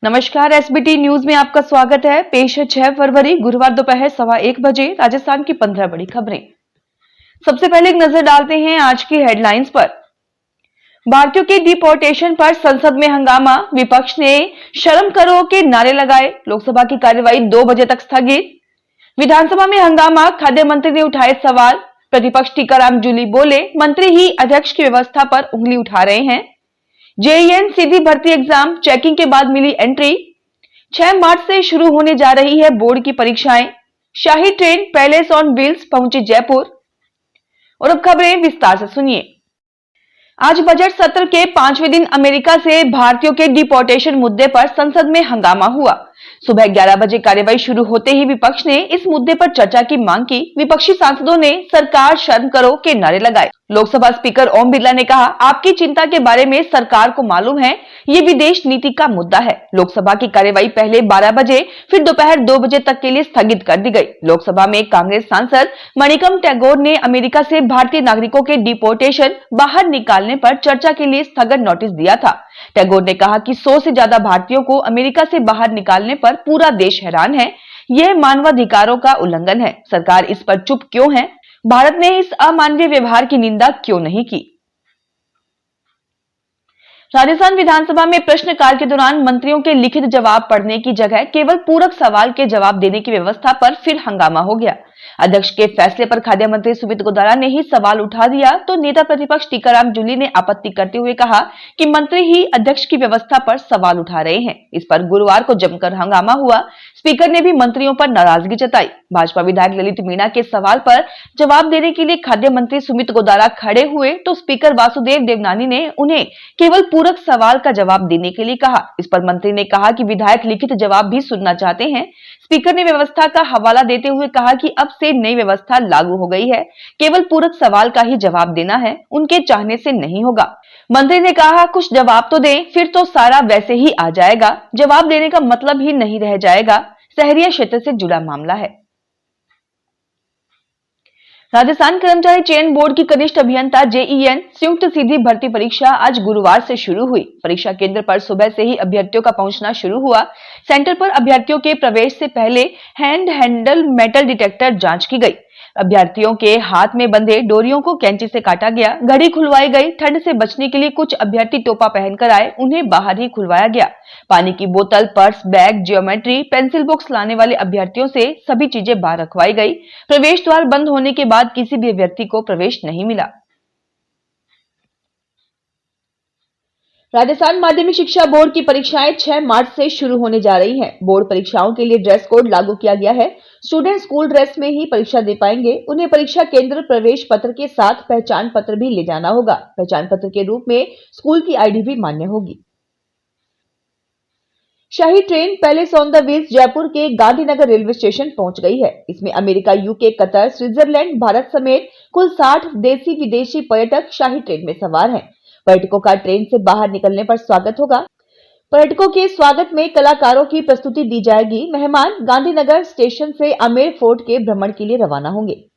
नमस्कार, SBT news में आपका स्वागत है। पेश है 6 फरवरी गुरुवार दोपहर 1:15 बजे राजस्थान की 15 बड़ी खबरें। सबसे पहले एक नजर डालते हैं आज की हेडलाइंस पर। भारतीयों के डिपोर्टेशन पर संसद में हंगामा, विपक्ष ने शर्म करो के नारे लगाए। लोकसभा की कार्यवाही 2 बजे तक स्थगित। विधानसभा में हंगामा, खाद्य मंत्री ने उठाए सवाल। प्रतिपक्ष टीकाराम जूली बोले, मंत्री ही अध्यक्ष की व्यवस्था पर उंगली उठा रहे हैं। जेईएन सीधी भर्ती एग्जाम चेकिंग के बाद मिली एंट्री। 6 मार्च से शुरू होने जा रही है बोर्ड की परीक्षाएं। शाही ट्रेन पैलेस ऑन व्हील्स पहुंची जयपुर। और अब खबरें विस्तार से सुनिए। आज बजट सत्र के 5वें दिन अमेरिका से भारतीयों के डिपोर्टेशन मुद्दे पर संसद में हंगामा हुआ। सुबह 11 बजे कार्यवाही शुरू होते ही विपक्ष ने इस मुद्दे पर चर्चा की मांग की। विपक्षी सांसदों ने सरकार शर्म करो के नारे लगाए। लोकसभा स्पीकर ओम बिरला ने कहा, आपकी चिंता के बारे में सरकार को मालूम है, ये विदेश नीति का मुद्दा है। लोकसभा की कार्यवाही पहले 12 बजे फिर दोपहर 2 बजे तक के लिए स्थगित कर दी गई। लोकसभा में कांग्रेस सांसद मणिकम टैगोर ने अमेरिका से भारतीय नागरिकों के डिपोर्टेशन बाहर निकालने पर चर्चा के लिए स्थगन नोटिस दिया था। टैगोर ने कहा कि 100 से ज्यादा भारतीयों को अमेरिका से बाहर निकालने पर पूरा देश हैरान है। यह मानवाधिकारों का उल्लंघन है। सरकार इस पर चुप क्यों है? भारत ने इस अमानवीय व्यवहार की निंदा क्यों नहीं की? राजस्थान विधानसभा में प्रश्नकाल के दौरान मंत्रियों के लिखित जवाब पढ़ने की जगह केवल पूरक सवाल के जवाब देने की व्यवस्था पर फिर हंगामा हो गया। अध्यक्ष के फैसले पर खाद्य मंत्री सुमित गोदारा ने ही सवाल उठा दिया तो नेता प्रतिपक्ष टीकाराम जूली ने आपत्ति करते हुए कहा कि मंत्री ही अध्यक्ष की व्यवस्था पर सवाल उठा रहे हैं। इस पर गुरुवार को जमकर हंगामा हुआ। स्पीकर ने भी मंत्रियों पर नाराजगी जताई। भाजपा विधायक ललित मीणा के सवाल पर जवाब देने के लिए खाद्य मंत्री सुमित गोदारा खड़े हुए तो स्पीकर वासुदेव देवनानी ने उन्हें केवल पूरक सवाल का जवाब देने के लिए कहा। इस पर मंत्री ने कहा कि विधायक लिखित जवाब भी सुनना चाहते हैं। स्पीकर ने व्यवस्था का हवाला देते हुए कहा कि अब से नई व्यवस्था लागू हो गई है, केवल पूरक सवाल का ही जवाब देना है, उनके चाहने से नहीं होगा। मंत्री ने कहा, कुछ जवाब तो दें, फिर तो सारा वैसे ही आ जाएगा। जवाब देने का मतलब ही नहीं रह जाएगा। शहरी क्षेत्र से जुड़ा मामला है। राजस्थान कर्मचारी चयन बोर्ड की कनिष्ठ अभियंता जेईएन संयुक्त सीधी भर्ती परीक्षा आज गुरुवार से शुरू हुई। परीक्षा केंद्र पर सुबह से ही अभ्यर्थियों का पहुंचना शुरू हुआ। सेंटर पर अभ्यर्थियों के प्रवेश से पहले हैंड हैंडल मेटल डिटेक्टर जांच की गई। अभ्यर्थियों के हाथ में बंधे डोरियों को कैंची से काटा गया। घड़ी खुलवाई गई। ठंड से बचने के लिए कुछ अभ्यर्थी टोपा पहनकर आए, उन्हें बाहर ही खुलवाया गया। पानी की बोतल, purse, bag, geometry, pencil box लाने वाले अभ्यर्थियों से सभी चीजें बाहर रखवाई गई। प्रवेश द्वार बंद होने के बाद किसी भी अभ्यर्थी को प्रवेश नहीं मिला। राजस्थान माध्यमिक शिक्षा बोर्ड की परीक्षाएं 6 मार्च से शुरू होने जा रही हैं। बोर्ड परीक्षाओं के लिए ड्रेस कोड लागू किया गया है। स्टूडेंट स्कूल ड्रेस में ही परीक्षा दे पाएंगे। उन्हें परीक्षा केंद्र प्रवेश पत्र के साथ पहचान पत्र भी ले जाना होगा। पहचान पत्र के रूप में स्कूल की आईडी भी मान्य होगी। शाही train palace on the wheels Jaipur के गांधीनगर रेलवे स्टेशन पहुंच गई है। इसमें America, UK, Qatar, Switzerland, Bharat समेत कुल 60 देशी विदेशी पर्यटक शाही ट्रेन में सवार हैं। पर्यटकों का ट्रेन से बाहर निकलने पर स्वागत होगा। पर्यटकों के स्वागत में कलाकारों की प्रस्तुति दी जाएगी। मेहमान गांधीनगर स्टेशन से आमेर फोर्ट के भ्रमण के लिए रवाना होंगे।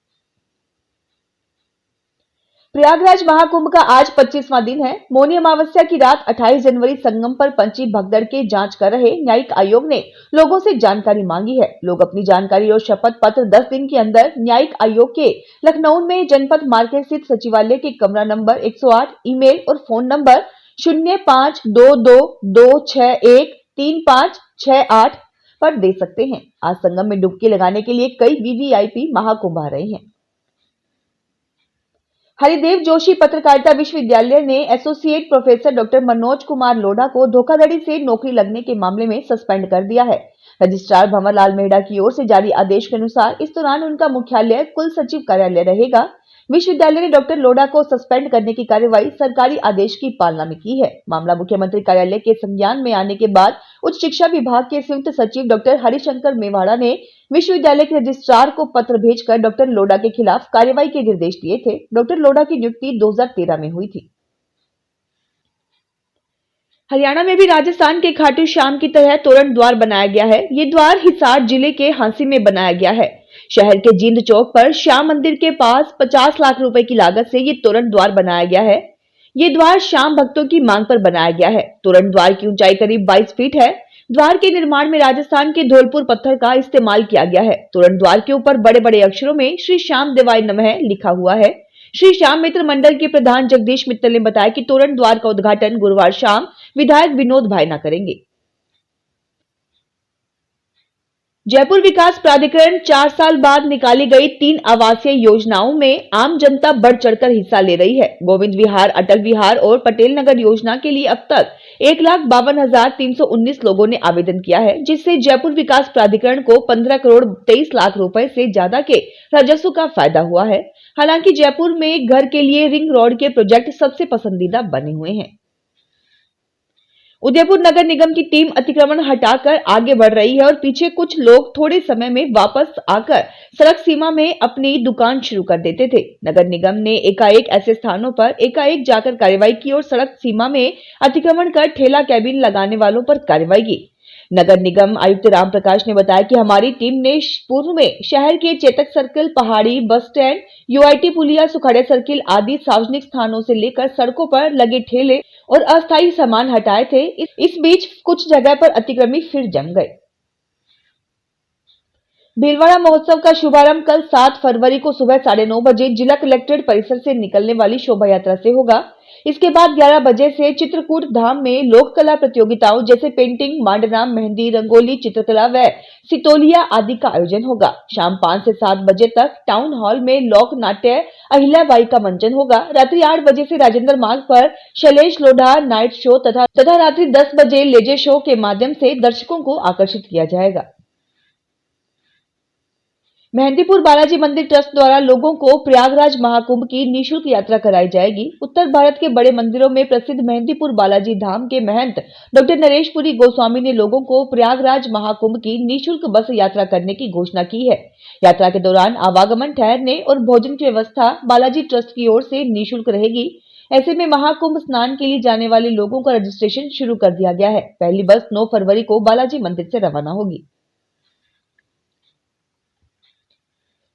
प्रयागराज महाकुंभ का आज 25वां दिन है। मौनी अमावस्या की रात 28 जनवरी संगम पर पंची भगदड़ के जांच कर रहे न्यायिक आयोग ने लोगों से जानकारी मांगी है। लोग अपनी जानकारी और शपथ पत्र 10 दिन के अंदर न्यायिक आयोग के लखनऊ में जनपद मार्केट स्थित सचिवालय के कमरा नंबर 108, ईमेल और फोन नंबर 0522261356 पर दे सकते हैं। आज संगम में डुबकी लगाने के लिए कई वीवीआईपी महाकुंभ आ रहे हैं। हरिदेव जोशी पत्रकारिता विश्वविद्यालय ने associate professor doctor Manoj Kumar Lodha को धोखाधड़ी से नौकरी लगने के मामले में सस्पेंड कर दिया है। रजिस्ट्रार भंवरलाल मेहड़ा की ओर से जारी आदेश के अनुसार इस दौरान उनका मुख्यालय कुल सचिव कार्यालय रहेगा। विश्वविद्यालय ने डॉक्टर लोढ़ा को सस्पेंड करने की कार्रवाई सरकारी आदेश की पालना में की है। मामला मुख्यमंत्री कार्यालय के संज्ञान में आने के बाद उच्च शिक्षा विभाग के संयुक्त सचिव डॉक्टर हरिशंकर मेवाड़ा ने विश्वविद्यालय के रजिस्ट्रार को पत्र भेजकर डॉक्टर लोढ़ा के खिलाफ कार्रवाई के निर्देश दिए थे। डॉक्टर लोढ़ा की नियुक्ति 2013 में हुई थी। हरियाणा में भी राजस्थान के खाटू श्याम की तरह तोरण द्वार बनाया गया है। ये द्वार हिसार जिले के हांसी में बनाया गया है। शहर के जींद चौक पर श्याम मंदिर के पास 50 लाख रुपए की लागत से ये तोरण द्वार बनाया गया है। ये द्वार श्याम भक्तों की मांग पर बनाया गया है। तोरण द्वार की ऊंचाई करीब 22 फीट है। द्वार के निर्माण में राजस्थान के धौलपुर पत्थर का इस्तेमाल किया गया है। तोरण द्वार के ऊपर बड़े बड़े अक्षरों में श्री श्याम देवाय नमः लिखा हुआ है। श्री श्याम मित्र मंडल के प्रधान जगदीश मित्तल ने बताया कि तोरण द्वार का उद्घाटन गुरुवार शाम विधायक विनोद भायना करेंगे। जयपुर विकास प्राधिकरण 4 साल बाद निकाली गई 3 आवासीय योजनाओं में आम जनता बढ़ चढ़कर हिस्सा ले रही है। गोविंद विहार, अटल विहार और पटेल नगर योजना के लिए अब तक 1,52,319 लोगों ने आवेदन किया है, जिससे जयपुर विकास प्राधिकरण को 15 करोड़ 23 लाख रुपए से ज्यादा के राजस्व का फायदा हुआ है। हालांकि जयपुर में घर के लिए रिंग रोड के प्रोजेक्ट सबसे पसंदीदा बने हुए हैं। उदयपुर नगर निगम की टीम अतिक्रमण हटाकर आगे बढ़ रही है और पीछे कुछ लोग थोड़े समय में वापस आकर सड़क सीमा में अपनी दुकान शुरू कर देते थे। नगर निगम ने एकाएक ऐसे स्थानों पर एकाएक जाकर कार्रवाई की और सड़क सीमा में अतिक्रमण कर ठेला कैबिन लगाने वालों पर कार्रवाई की। नगर निगम आयुक्त राम प्रकाश ने बताया कि हमारी टीम ने पूर्व में शहर के चेतक सर्किल, पहाड़ी बस स्टैंड, यूआईटी पुलिया, सुखाड़े सर्किल आदि सार्वजनिक स्थानों से लेकर सड़कों पर लगे ठेले और अस्थायी सामान हटाए थे। इस बीच कुछ जगह पर अतिक्रमी फिर जम गए। भीलवाड़ा महोत्सव का शुभारंभ कल 7 फरवरी को सुबह 9:30 बजे जिला कलेक्ट्रेट परिसर से निकलने वाली शोभा यात्रा से होगा। इसके बाद 11 बजे से चित्रकूट धाम में लोक कला प्रतियोगिताओं जैसे पेंटिंग, मांडना, मेहंदी, रंगोली, चित्रकला व सितोलिया आदि का आयोजन होगा। शाम 5 से 7 बजे तक टाउन हॉल में लोक नाट्य अहिल्याबाई का मंचन होगा। रात्रि 8 बजे से राजेंद्र मार्ग पर शैलेश लोढ़ा नाइट शो तथा रात्रि 10 बजे लेजर शो के माध्यम से दर्शकों को आकर्षित किया जाएगा। मेहंदीपुर बालाजी मंदिर ट्रस्ट द्वारा लोगों को प्रयागराज महाकुंभ की निःशुल्क यात्रा कराई जाएगी। उत्तर भारत के बड़े मंदिरों में प्रसिद्ध मेहंदीपुर बालाजी धाम के महंत डॉक्टर नरेशपुरी गोस्वामी ने लोगों को प्रयागराज महाकुंभ की निःशुल्क बस यात्रा करने की घोषणा की है। यात्रा के दौरान आवागमन, ठहरने और भोजन की व्यवस्था बालाजी ट्रस्ट की ओर से निःशुल्क रहेगी। ऐसे में महाकुंभ स्नान के लिए जाने वाले लोगों का रजिस्ट्रेशन शुरू कर दिया गया है। पहली बस 9 फरवरी को बालाजी मंदिर से रवाना होगी।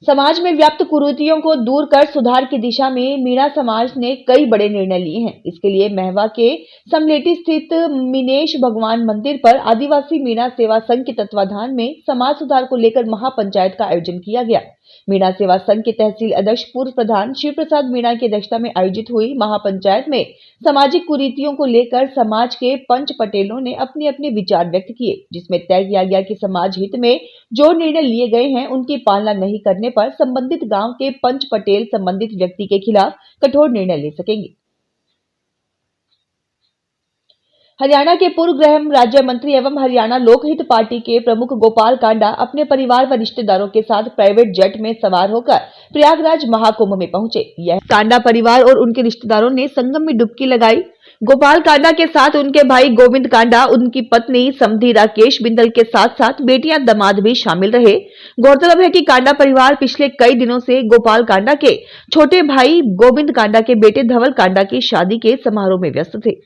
समाज में व्याप्त कुरीतियों को दूर कर सुधार की दिशा में मीणा समाज ने कई बड़े निर्णय लिए हैं। इसके लिए महवा के समलेटी स्थित मीनेश भगवान मंदिर पर आदिवासी मीणा सेवा संघ के तत्वाधान में समाज सुधार को लेकर महापंचायत का आयोजन किया गया। मीणा सेवा संघ के तहसील अध्यक्ष पूर्व प्रधान शिव प्रसाद मीणा की अध्यक्षता में आयोजित हुई महापंचायत में सामाजिक कुरीतियों को लेकर समाज के पंच पटेलों ने अपने अपने विचार व्यक्त किए, जिसमें तय किया गया कि समाज हित में जो निर्णय लिए गए हैं उनकी पालना नहीं करने पर संबंधित गांव के पंच पटेल संबंधित व्यक्ति के खिलाफ कठोर निर्णय ले सकेंगे। हरियाणा के पूर्व गृह राज्य मंत्री एवं हरियाणा लोकहित पार्टी के प्रमुख गोपाल कांडा अपने परिवार व रिश्तेदारों के साथ प्राइवेट जेट में सवार होकर प्रयागराज महाकुंभ में पहुंचे। यह कांडा परिवार और उनके रिश्तेदारों ने संगम में डुबकी लगाई। गोपाल कांडा के साथ उनके भाई गोविंद कांडा, उनकी पत्नी समधी राकेश बिंदल के साथ साथ बेटियां दामाद भी शामिल रहे। गौरतलब है कि कांडा परिवार पिछले कई दिनों से गोपाल कांडा के छोटे भाई गोविंद कांडा के बेटे धवल कांडा की शादी के समारोह में व्यस्त थे।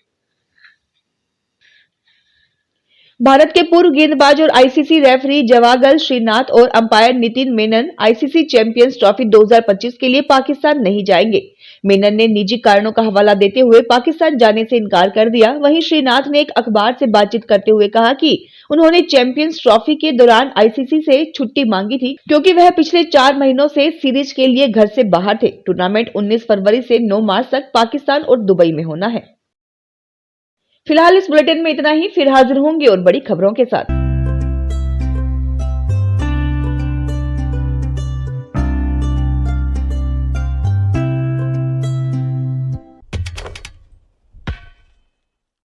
भारत के पूर्व गेंदबाज और आईसीसी रेफरी जवागल श्रीनाथ और umpire Nitin Menon ICC champions trophy 2025 के लिए पाकिस्तान नहीं जाएंगे। मेनन ने निजी कारणों का हवाला देते हुए पाकिस्तान जाने से इनकार कर दिया। वहीं श्रीनाथ ने एक अखबार से बातचीत करते हुए कहा कि उन्होंने चैंपियंस ट्रॉफी के दौरान आईसीसी से छुट्टी मांगी थी, क्योंकि वह पिछले 4 महीनों से सीरीज के लिए घर से बाहर थे। टूर्नामेंट 19 फरवरी से 9 मार्च तक पाकिस्तान और दुबई में होना है। फिलहाल इस बुलेटिन में इतना ही। फिर हाजिर होंगे और बड़ी खबरों के साथ।